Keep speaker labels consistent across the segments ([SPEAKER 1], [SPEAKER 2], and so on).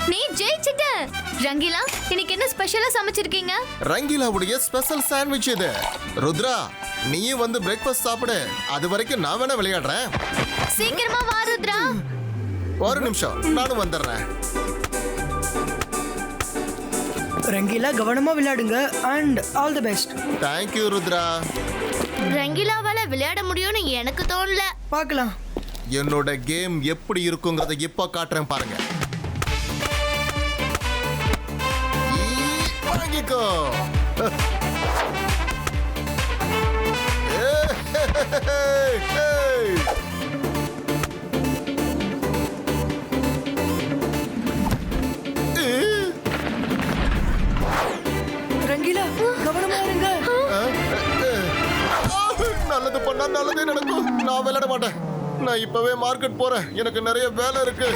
[SPEAKER 1] நீ ஜெயிச்சிட்ட. ரங்கிலா, இன்னைக்கு என்ன ஸ்பெஷலா சமைச்சிருக்கீங்க?
[SPEAKER 2] ரங்கிலாவுடைய ஸ்பெஷல் சாண்ட்விச் இது. ருத்ரா, நீயும் வந்து பிரேக்ஃபாஸ்ட் சாப்பிடு. அது வரைக்கும் நான் வேணா விளையாடுறேன்.
[SPEAKER 1] சீக்கிரமா வா ருத்ரா.
[SPEAKER 2] ஒரு நிமிஷம், நானும் வந்துடுறேன்.
[SPEAKER 3] ரங்கீலா, கவனமா விளையாடுங்க and all the best.
[SPEAKER 2] Thank you Rudra.
[SPEAKER 1] ரங்கிலாவால விளையாட முடியும்னு எனக்கு தோணல.
[SPEAKER 3] பார்க்கலாம்.
[SPEAKER 2] என்னோட கேம் எப்படி இருக்குங்கிறத இப்ப காட்டுறேன் பாருங்க. வாங்கிக்கோ.
[SPEAKER 3] ரங்கீலா, கவனமா இருங்க.
[SPEAKER 2] நல்லது பண்ணா நல்லதே நடக்கும். நான் விளையாட மாட்டேன். நான் இப்பவே மார்க்கெட் போறேன். எனக்கு நிறைய வேலை இருக்கு.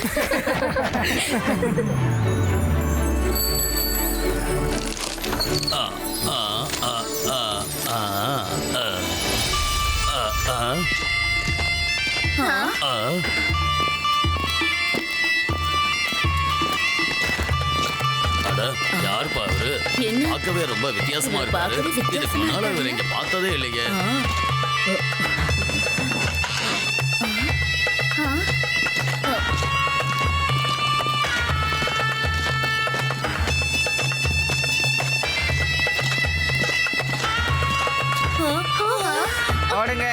[SPEAKER 4] யார் பாரு? பார்க்கவே ரொம்ப வித்தியாசமா இருக்காரு. இதுக்கு முன்னால இவர் இங்க பார்த்ததே இல்லையே.
[SPEAKER 5] ஓடுங்க,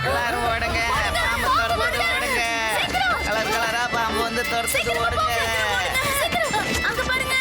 [SPEAKER 5] எல்லாரும் ஓடுங்க. பாம்பு துரத்துக்கு ஓடுங்க. கலர் கலரா பாம்பு வந்து துரத்துக்கு ஓடுங்க.
[SPEAKER 1] அங்க பாருங்க.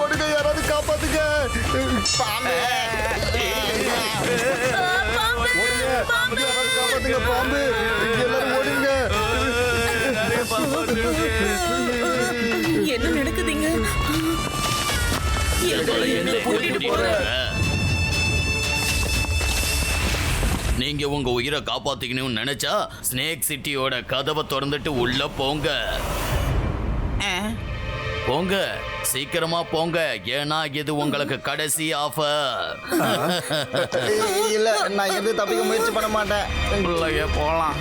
[SPEAKER 2] ஓடுங்க, யாராவது காப்பாத்துங்க. பாம்பு, காப்பாத்துங்க. பாம்பு, எல்லாரும் ஓடுங்க.
[SPEAKER 6] என்ன நடக்குதுங்க?
[SPEAKER 4] நீங்க உங்க உயிரை காப்பாத்திக்கணும்னு நினைச்சா ஸ்னேக் சிட்டியோட கதவை திறந்துட்டு உள்ள போங்க. போங்க, சீக்கிரமா போங்க. ஏன்னா இது உங்களுக்கு கடைசி ஆஃபர்.
[SPEAKER 5] இல்ல, நான் எது தப்பிக்க முயற்சி பண்ண மாட்டேன். உள்ளே போலாம்.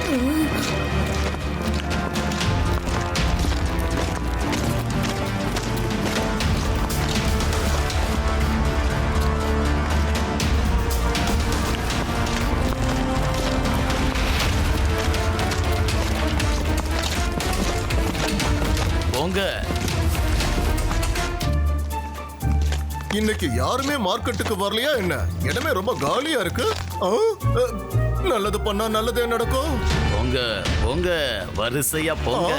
[SPEAKER 4] போங்க.
[SPEAKER 2] இன்னைக்கு யாருமே மார்க்கெட்டுக்கு வரலையா என்ன? இடமே ரொம்ப காலியா இருக்கு. நல்லது பண்ணா நல்லதே நடக்கும்.
[SPEAKER 4] போங்க போங்க, வரிசையா போங்க.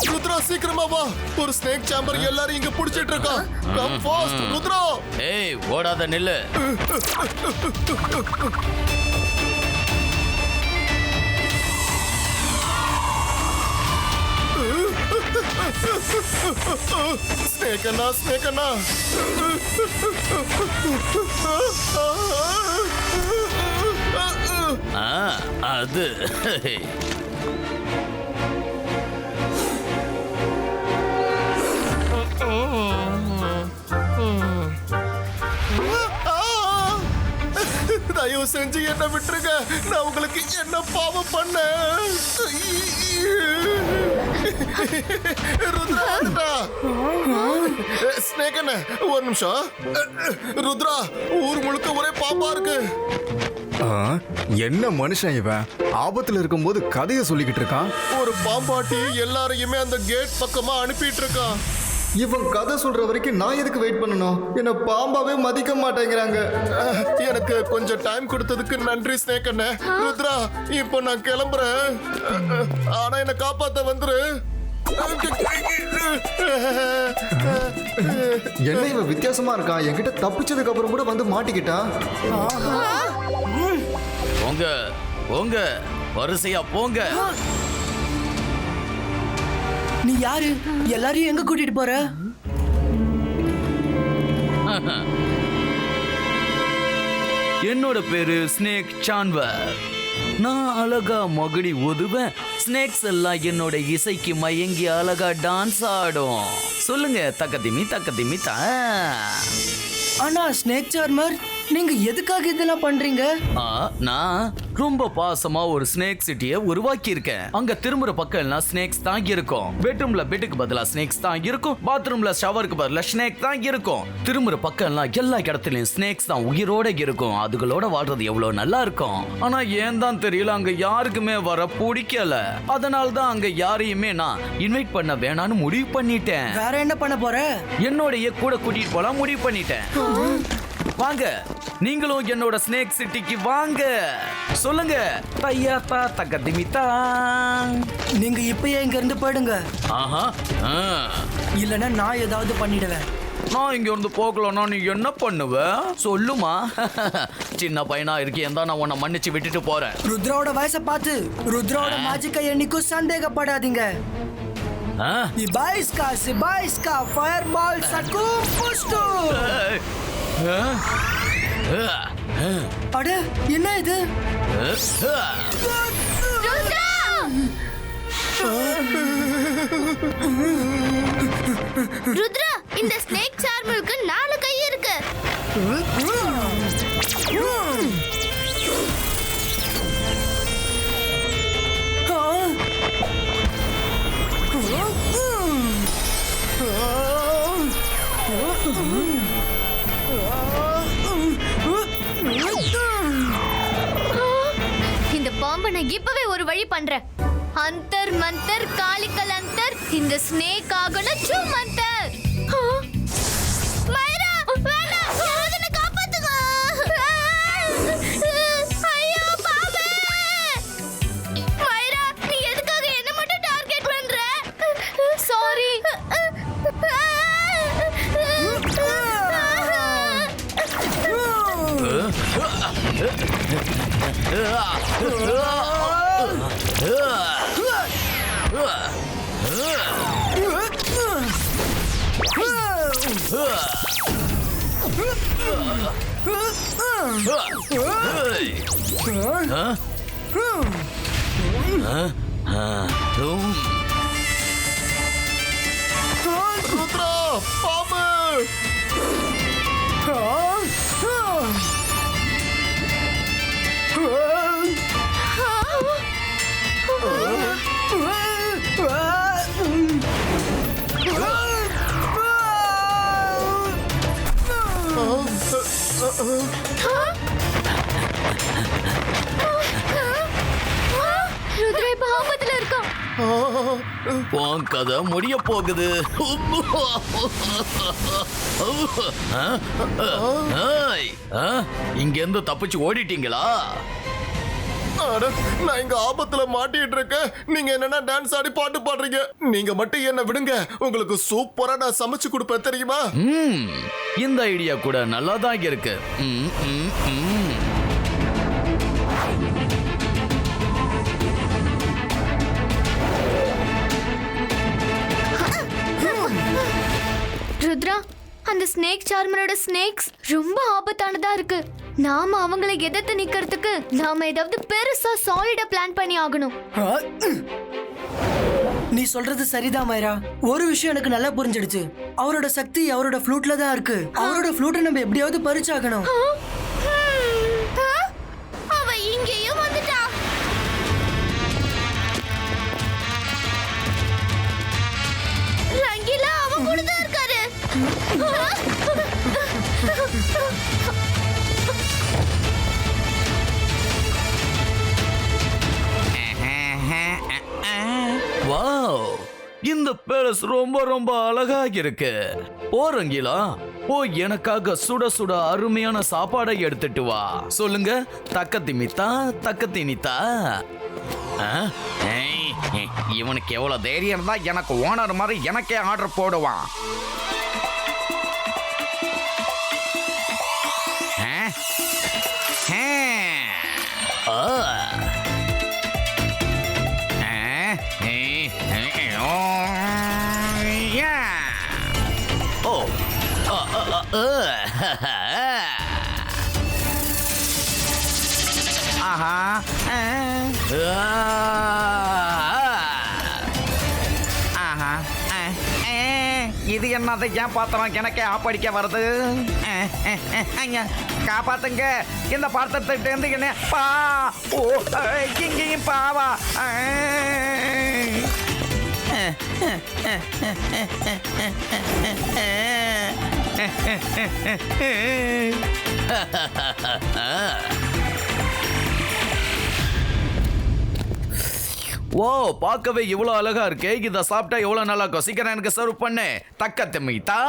[SPEAKER 2] ருத்ரா, சீக்கிரமா வா. ஒரு ஸ்னேக் சாம்பர் எல்லாரும் இங்க புடிச்சிட்டு இருக்கான். Come fast Rudra.
[SPEAKER 4] ஏய், ஓடாத நில்லு.
[SPEAKER 2] ஸ்னேக் அண்ணா, ஸ்னேக் அண்ணா.
[SPEAKER 4] அது
[SPEAKER 2] தயவு செஞ்சு என்ன விட்டுருங்க. நான் உங்களுக்கு என்ன பாவம் பண்ண? ருத்ரா, ஸ்னேக் அண்ணா, ஒரு நிமிஷம். ருத்ரா, ஊர் முழுக்க ஒரே பாம்பா இருக்கு.
[SPEAKER 7] என்ன மனுஷன் இவன்? ஆபத்துல இருக்கும்போது கதையை சொல்லிக்கிட்டு இருக்கான்.
[SPEAKER 2] ஒரு பாம்பாட்டி எல்லாரையுமே அந்த கேட் பக்கமா அனுப்பிட்டு இருக்கான்.
[SPEAKER 7] இவன் கதை சொல்ற வரைக்கும் நான் எதுக்கு வெயிட் பண்ணணும்? என்ன பாம்பாவே மதிக்க மாட்டேங்கிறாங்க.
[SPEAKER 2] எனக்கு கொஞ்சம் டைம் கொடுத்ததுக்கு நன்றி ஸ்னேக் அண்ணே. ருத்ரா, இப்போ நான் கிளம்புறேன். ஆனா என்ன காப்பாத்த வந்துரு.
[SPEAKER 7] என்ன இவன் வித்தியாசமா இருக்கான்? என்கிட்ட தப்பிச்சதுக்கு அப்புறம் கூட வந்து மாட்டிக்கிட்டான்.
[SPEAKER 4] போங்க போங்க, வரிசையா போங்க.
[SPEAKER 3] நீ யாரு? எல்லாரையும் எங்க கூட்டிட்டு போற?
[SPEAKER 4] என்னோட பேரு ஸ்னேக் சான்வர். நான் அழகா மகுடி ஒதுவேன். ஸ்னேக்ஸ் எல்லாம் என்னோட இசைக்கு மயங்கி அழகா டான்ஸ் ஆடும். சொல்லுங்க தக்கதிமி தக்கதிமி தா.
[SPEAKER 3] ஆனா ஸ்னேக் சார்மர், நீங்க எதுக்காக இதெல்லாம் பண்றீங்க?
[SPEAKER 4] நான் ரொம்ப பாசமா ஒரு ஸ்னேக் சிட்டியை உருவாக்கி இருக்கேன். அங்க திரும்புற பக்கம் எல்லாம் ஸ்னேக்ஸ் தான் இருக்கும். பெட்ரூம்ல பெட்டுக்கு பதிலா ஸ்னேக்ஸ் தான் இருக்கும். பாத்ரூம்ல ஷவருக்கு பதிலா ஸ்னேக் தான் இருக்கும். திரும்புற பக்கம் எல்லாம் எல்லா இடத்துலயும் ஸ்னேக்ஸ் தான் உயிரோட இருக்கும். அதுகளோட வாழ்றது எவ்வளவு நல்லா இருக்கும். ஆனா ஏன் தான் தெரியல, அங்க யாருக்குமே வர பிடிக்கல. அதனால தான் அங்க யாரையுமே நான் இன்வைட் பண்ண வேணான்னு முடிவு பண்ணிட்டேன்.
[SPEAKER 3] வேற என்ன பண்ண போற?
[SPEAKER 4] என்னோடைய கூட கூட்டிட்டு போலாம் முடிவு பண்ணிட்டேன். வாங்க, நீங்களும் என்னோட ஸ்னேக் சிட்டிக்கு வாங்க. சொல்லுங்க தையாத்தா தக்கதிமித்தா.
[SPEAKER 3] நீங்க இப்பயே இங்க இருந்து போயிடுங்க.
[SPEAKER 4] ஆஹா,
[SPEAKER 3] இல்லனா நான் ஏதாவது பண்ணிடுவேன்.
[SPEAKER 4] நான் இங்க இருந்து போகலன்னா நீ என்ன பண்ணுவ? சொல்லுமா. சின்ன பையனா இருக்கேன் தான் நான் உன்னை மன்னிச்சு விட்டுட்டு போறேன்.
[SPEAKER 3] ருத்ராவோட வயசை பார்த்து ருத்ராவோட மேஜிக்கை என்னைக்கும் சந்தேகப்படாதீங்க. சிபாய்ஸ்கா ஃபயர் பால் சக்கும் புஷ்டு. அட என்ன இது?
[SPEAKER 1] ருத்ரா, இந்த ஸ்னேக் சார்மருக்கு 4 கை இருக்கு. இந்த பாம்பை நான் இப்பவே ஒரு வழி பண்றேன். அந்தர் மந்தர் காலிக்கல் அந்தர், இந்த ஸ்னேக் ஆகணும் சூ மந்தர். மைரா, வேணாம், யாராவது என்னை காப்பாத்துங்க. ஐயோ பாம்பே. மைரா, நீ எதுக்காக என்ன மட்டும் டார்கெட் பண்ற? சாரி.
[SPEAKER 2] ருத்ரா, பாம்பு!
[SPEAKER 1] ருத்ரா இப்ப ஆபத்துல இருக்கான்.
[SPEAKER 4] உன் கதை முடிய போகுது. இங்க இருந்து தப்பிச்சு ஓடிட்டீங்களா?
[SPEAKER 2] அட, நான் இங்க ஆபத்துல மாட்டிட்டு இருக்கேன். நீங்க என்னன்னா டான்ஸ் ஆடி பாட்டு பாடுறீங்க. நீங்க மட்டும் என்ன விடுங்க. உங்களுக்கு சூப்பரா நான் சமைச்சு கொடுப்பேன் தெரியுமா?
[SPEAKER 4] இந்த ஐடியா கூட நல்லா தான் இருக்கு.
[SPEAKER 1] ருத்ரா, அந்த ஸ்னேக் சார்மரோட ஸ்னேக்ஸ் ரொம்ப ஆபத்தானதா இருக்கு. நாம அவங்களை எதிர்த்து நிக்கிறதுக்கு நாம ஏதாவது பெருசா சாலிடா பிளான் பண்ணி ஆகணும்.
[SPEAKER 3] நீ சொல்றது சரிதான் மைரா. ஒரு விஷயம் எனக்கு நல்லா புரிஞ்சிடுச்சு. அவரோட சக்தி அவரோட ஃப்ளூட்ல தான் இருக்கு. அவரோட ஃப்ளூட்டை நம்ம எப்படியாவது பறிச்சாகணும்.
[SPEAKER 1] அவ இங்கேயும் வந்துட்டா. ரங்கீலா அவன் கூட தான் இருக்காரு.
[SPEAKER 4] வாவ், இந்த பேலஸ் ரொம்ப ரொம்ப அழகா இருக்கு. போறீங்களா? போய் எனக்காக சுட சுட அருமையான சாப்பாடை எடுத்துட்டு வா. சொல்லுங்க தக்கத்திமித்தா தக்கத்தினித்தா. இவனுக்கு எவ்வளவு தைரியம் தான் எனக்கு ஓனர் மாதிரி எனக்கே ஆர்டர் போடுவான்.
[SPEAKER 5] ஆஹா ஆஹா இது என்னது ஏன் பாத்திரம் எனக்கே ஆப்படிக்க வருது காப்பாத்துங்க இந்த பாத்திரத்திட்ட இருந்து என்ன பா ஓ இங்கேயும் பாவா
[SPEAKER 4] ஓ பார்க்கவே இவ்வளோ அழகா இருக்கே. இதை சாப்பிட்டா எவ்வளோ நல்லா இருக்கும். சீக்கிரம் எனக்கு சர்வ் பண்ணு. தக்க திமித்தா.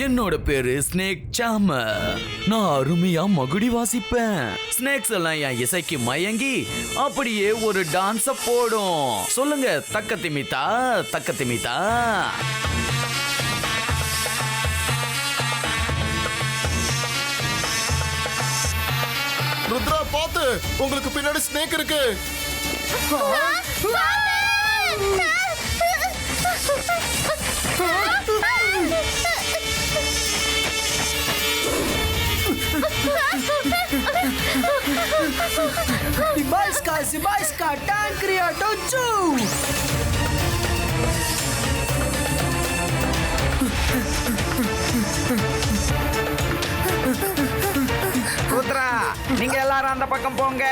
[SPEAKER 4] என்னோட பேரு ஸ்னேக் சாமர். நான் அருமையா மகுடி வாசிப்பேன். ஸ்னேக்ஸ் எல்லாம் என் இசைக்கு மயங்கி அப்படியே ஒரு டான்ஸ போடும். சொல்லுங்க தக்க திமித்தா தக்க திமித்தா.
[SPEAKER 2] ருத்ரா பாத்து, உங்களுக்கு பின்னாடி ஸ்னேக் இருக்கு.
[SPEAKER 3] Zibajska, Tankria, Tochu!
[SPEAKER 5] ருத்ரா, நீங்க எல்லாரும் அந்த பக்கம் போங்க.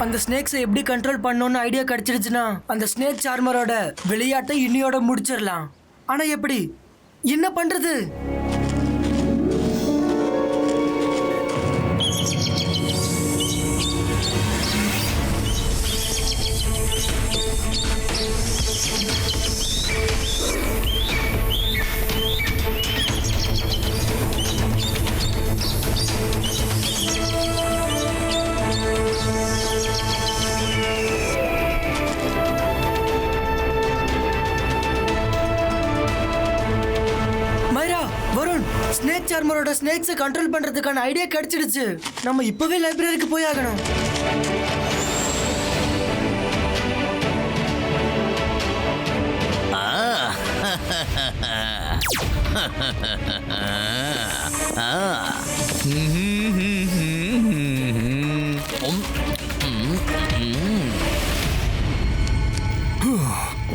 [SPEAKER 3] அந்த ஸ்னேக்ஸை எப்படி கண்ட்ரோல் பண்ணணும்னு ஐடியா கிடைச்சிருச்சுன்னா அந்த ஸ்னேக் சார்மரோட விளையாட்டை இன்னியோட முடிச்சிடலாம். ஆனா எப்படி, என்ன பண்றது? ஸ்னேக் சார்மரோட ஸ்னேக்ஸை கண்ட்ரோல் பண்றதுக்கான ஐடியா கிடைச்சிடுச்சு. நம்ம இப்பவே லைப்ரரிக்கு போய் ஆகணும்.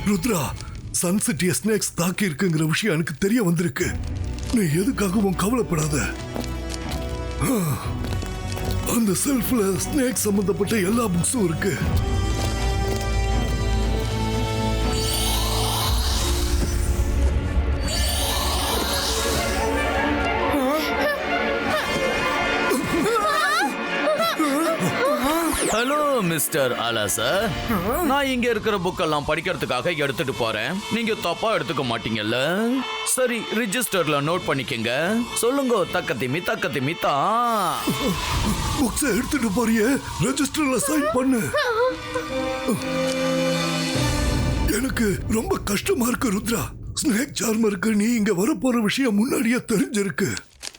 [SPEAKER 6] ருத்ரா, சன்சிட்டிய ஸ்னேக்ஸ் தாக்கி இருக்குங்கிற விஷயம் எனக்கு தெரிய வந்திருக்கு. நீ எதுக்காகவும் கவலைப்படாத. அந்த செல்ஃப்ல ஸ்னேக் சம்பந்தப்பட்ட எல்லா புக்ஸும் இருக்கு.
[SPEAKER 4] ஹலோ மிஸ்டர் அலாசர், நான் இங்க இருக்கிற புக்கெல்லாம் படிக்கிறதுக்காக எடுத்துட்டு போறேன். நீங்க தப்பா எடுத்துக்க மாட்டீங்கல்ல? சரி, ரிஜிஸ்டர்ல நோட் பண்ணிக்கங்க. சொல்லுங்க தக்க திமி தக்க திமி தா.
[SPEAKER 6] புக்ஸ் எடுத்துட்டு போறியே, ரெஜிஸ்டர்ல சைன் பண்ணு. எனக்கு ரொம்ப கஷ்டமா இருக்கு ருத்ரா. ஸ்னேக் சார்மருக்கு நீ இங்க வரப்போற விஷயம் முன்னாடியே தெரிஞ்சிருக்கு.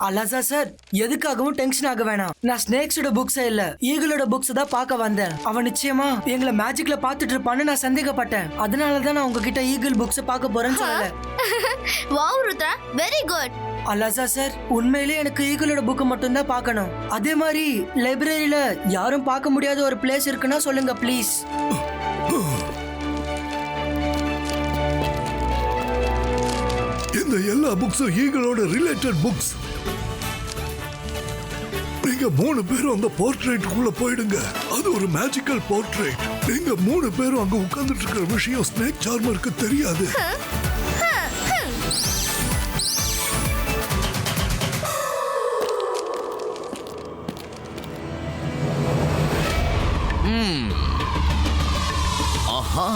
[SPEAKER 3] அலாசா சார், எதுக்காகவும் டென்ஷன் ஆக வேணாம். நான் ஸ்னேக்ஸோட புக்ஸே இல்ல, ஈகிளோட புக்ஸ் தான் பார்க்க வந்தேன். அவன் நிச்சயமா எங்களை மேஜிக்ல பாத்துட்டு இருப்பான்னு நான் சந்தேகப்பட்டேன். அதனாலதான் நான் உங்ககிட்ட ஈகிள் புக்ஸ் பார்க்க போறேன்னு சொல்லல.
[SPEAKER 1] Wow Rudra, very good.
[SPEAKER 3] அலாசா சார், உண்மையிலேயே எனக்கு ஈகிளோட புக் மட்டும் தான் பார்க்கணும். அதே மாதிரி லைப்ரரியில யாரும் பார்க்க முடியாத ஒரு பிளேஸ் இருக்குன்னா சொல்லுங்க ப்ளீஸ்.
[SPEAKER 6] இந்த எல்லா புக்ஸும் ஈகிளோட ரிலேட்டட் புக்ஸ். நீங்க 3 பேரும் அந்த போர்ட்ரேட்டுக்குள்ள போயிடுங்க. அது ஒரு மேஜிக்கல் போர்ட்ரேட். நீங்க 3 பேரும் அங்க உட்கார்ந்துட்டு இருக்கிற விஷயம் ஸ்னேக் சார்மருக்கு தெரியாது.
[SPEAKER 4] ஆஹா.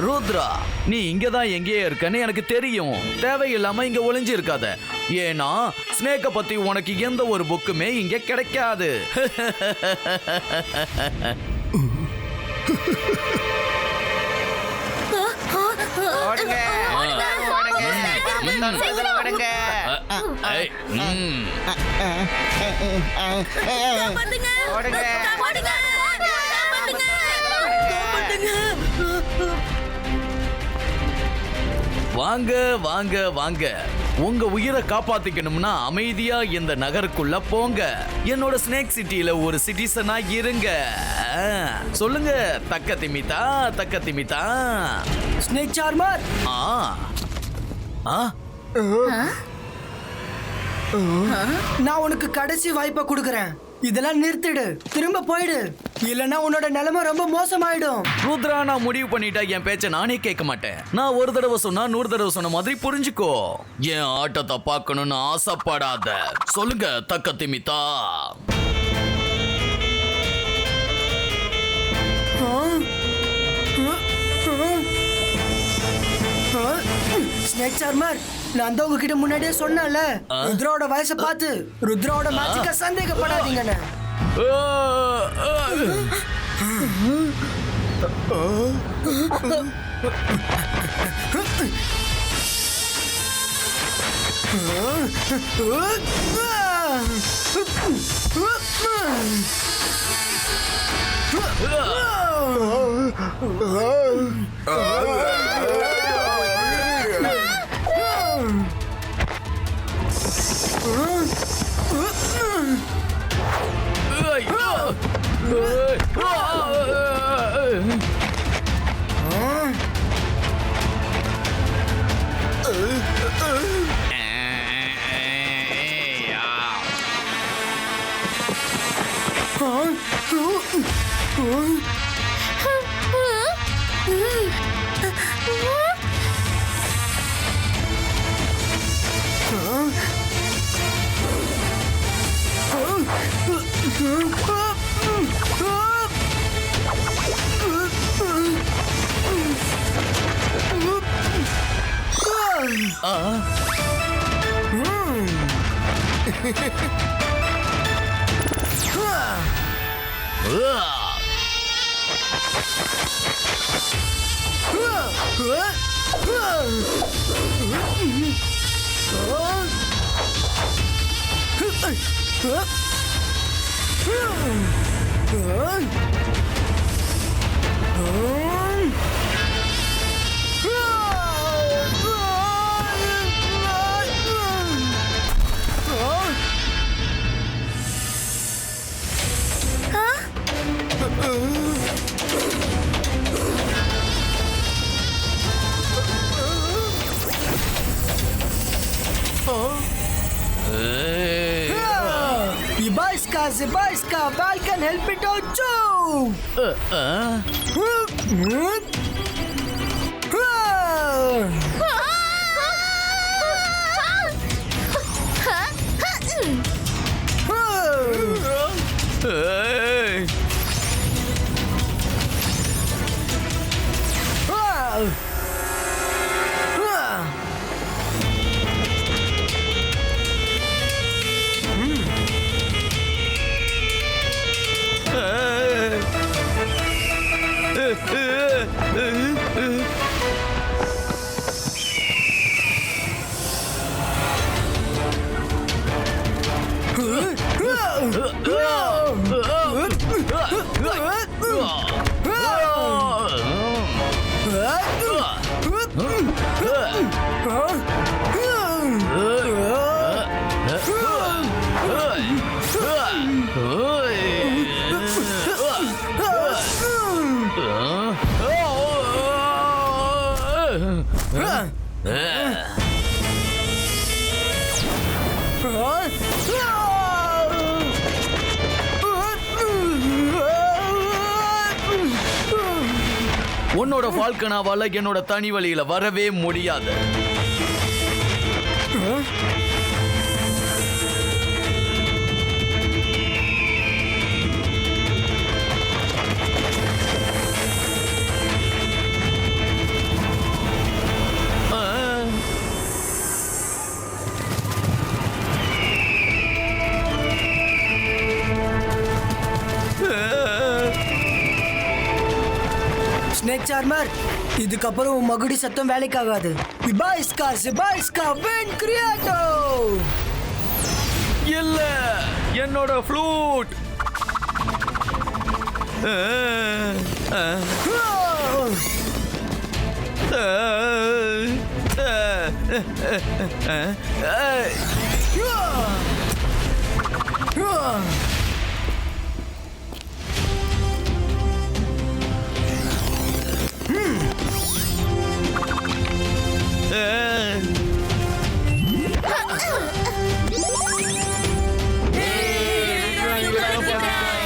[SPEAKER 4] ருத்ரா, நீ இங்கதான் எங்கேயே இருக்கன்னு எனக்கு தெரியும். தேவையில்லாம இங்க ஒளிஞ்சு இருக்காத. ஏன்னா ஸ்னேக்க பத்தி உனக்கு எந்த ஒரு புக்குமே இங்க கிடைக்காது.
[SPEAKER 5] ஓடுங்க, ஓடுங்க. தொடர்ந்து ஓடுங்க.
[SPEAKER 4] ஏய்,
[SPEAKER 5] ஓடுங்க.
[SPEAKER 4] வாங்க வாங்க வாங்க. உங்க உயிரை காப்பாத்திக்கணும்னா அமைதியா இந்த நகருக்குள்ள போங்க. என்னோட ஸ்னேக் சிட்டில ஒரு சிட்டிசனா இருங்க. சொல்லுங்க தக்க திமிதா, தக்க திமிதா.
[SPEAKER 3] ஸ்னேக் சார்மர்,
[SPEAKER 4] ஆ ஆ
[SPEAKER 3] நான் உனக்கு கடைசி வாய்ப்பை கொடுக்கறேன். இதெல்லாம் நிறுத்திடு, திரும்ப போயிடு, இல்லனா உன்னோட நிலைமை ரொம்ப மோசமாயிடும்.
[SPEAKER 4] ருத்ரா, நான் முடிவு பண்ணிட்டா என் பேச்ச நானே கேட்க மாட்டேன். நான் ஒரு தடவை சொன்னா 100 தடவை சொன்ன மாதிரி புரிஞ்சுக்கோ. என் ஆட்டத்தை பார்க்கணும்னு ஆசைப்படாத. சொல்லுங்க தக்க திமிதா.
[SPEAKER 3] ஸ்னேக் சார்மர், நான் தான் உங்ககிட்ட முன்னாடியே சொன்னேன்ல, ருத்ராவோட வயசை பார்த்து ருத்ராவோட மேஜிக்க சந்தேகப்படாதீங்கன்னு. Zibaiska, Balkan, help me out too!
[SPEAKER 4] உன்னோட ஃபால்கனாவால என்னோட தனி வழியில வரவே முடியாது.
[SPEAKER 3] ஸ்னேக் சார்மர், இதுக்கப்புறம் உன் மகுடி சத்தம் வேலைக்காகாது. சிபாய்ஸ்கா வென் கிரியேட்டோ.
[SPEAKER 4] இல்ல, என்னோட ஃப்ளூட்.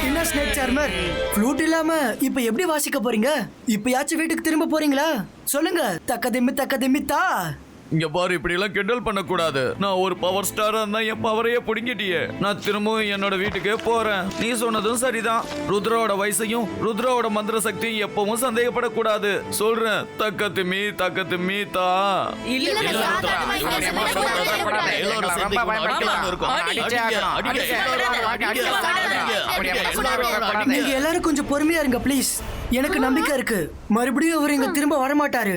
[SPEAKER 3] என்ன ஸ்னேக் சார்மர், ஃப்ளூட் இல்லாம இப்ப எப்படி வாசிக்க போறீங்க? இப்பயாச்சும் வீட்டுக்கு திரும்ப போறீங்களா? சொல்லுங்க. தக்கதிம்மி தா.
[SPEAKER 4] இங்க பாரு, இப்படி எல்லாம் கிண்டல் பண்ண கூடாது. நான் ஒரு பவர் ஸ்டாரா இருந்தா என் பவரையே புடுங்கிட்டியே. நான் திரும்பவும் என்னோட வீட்டுக்கே போறேன். நீ சொன்னதும் சரிதான். ருத்ராவோட வயசையும் ருத்ராவோட மந்திர சக்தியும் எப்பவும் சந்தேகப்படக்கூடாது. சொல்றேன், தக்கத்துமி தா.
[SPEAKER 3] நீங்க எல்லாரும் கொஞ்சம் பொறுமையா இருங்க ப்ளீஸ். எனக்கு நம்பிக்கை இருக்கு, மறுபடியும் அவர் இங்க திரும்ப வரமாட்டாரு.